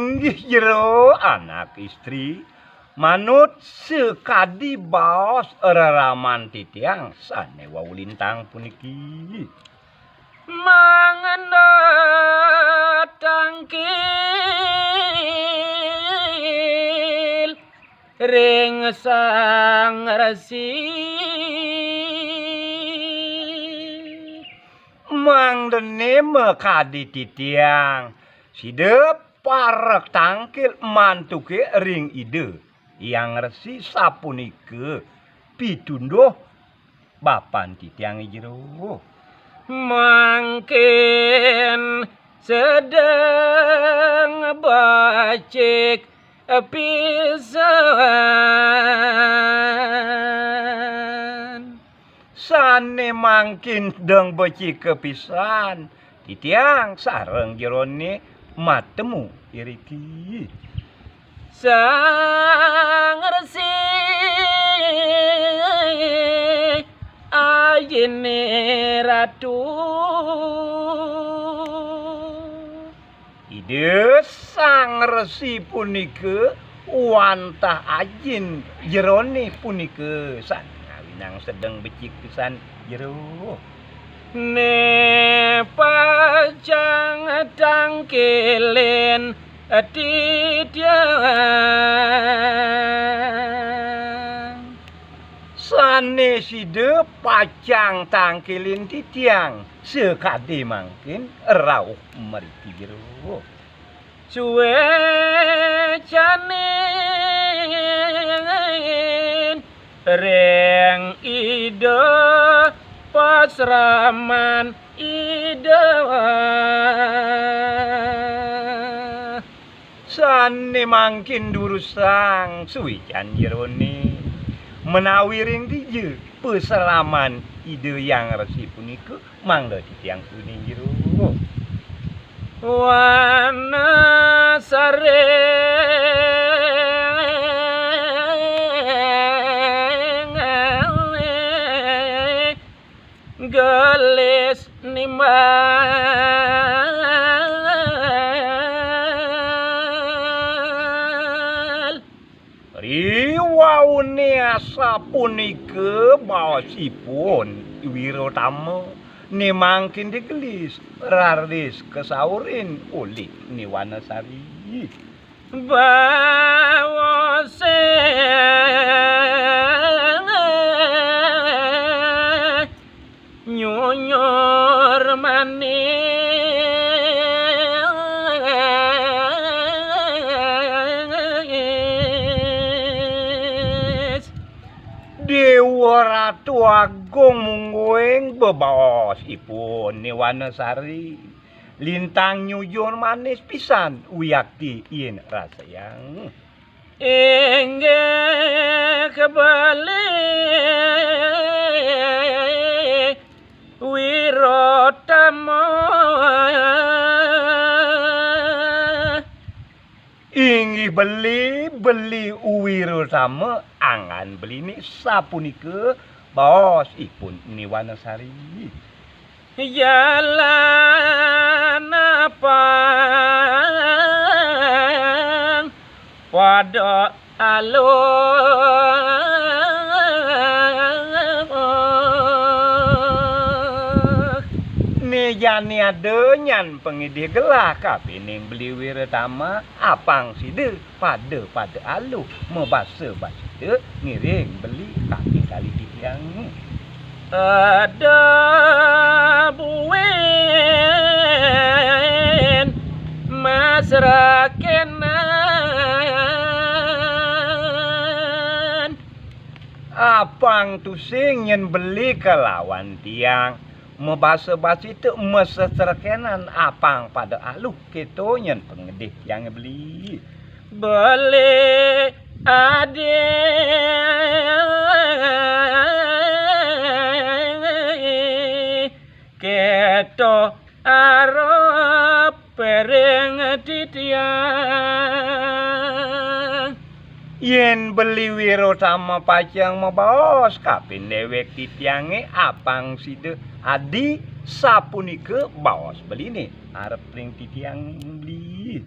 Inggih jero anak istri manut sekadi baos raraman titiang sanewa ulintang puniki mangendat tangkil ring sang resi mangdene mekadi titiang sidep parek tangkil mantuke ring ide yang resi sapunike pitunduh bapan titiang jero mangkin sedang bacik pisan sane mangkin deng beci kepisan titiang sareng jerone matemu iriki sang resi ayene ratu ide sang resi punike wantah ajin jerone punike san ngawinang sedeng becik pisan jero ne pajang tangkilen titiang sane side pacang tangkilin titiang sekade mangkin rauh meriki jero suwe janin reng ide pasraman ide sane mangkin durusang suwican jerone menawi ring dije peselaman ide yang resi punike mangga titiang kuning jero wana sareng gelis nimbal riwaune sapunike baosipun Wirotama ne mangkin digelis raris kesaurin oleh Niwanasari bawose nyonyor manis Dewa Ratu Agung mungguing bebaosipun Niwanasari lintang nyuyon manis pisan wiyakti yen rasayang inggih kebali Wirotama inggih beli Wirotama angan belini sapunike baosipun Niwanasari jalan apang pada alur nejane adenyan pengidih gelah kapining beli Wirotama apang side pada alu membasa baside ngiring beli kaki kali titiang ada buin masrakenan apang tusing yen beli kelawan tiang membasa basi tu mesesrekenan apang pada aluh keto yen pengedih yang beli beli ade keto arep pereng titiang yen beli Wirotama pacang mabaos kapin dewek titiange apang side adi sapunike baos beline arep ring titiang beli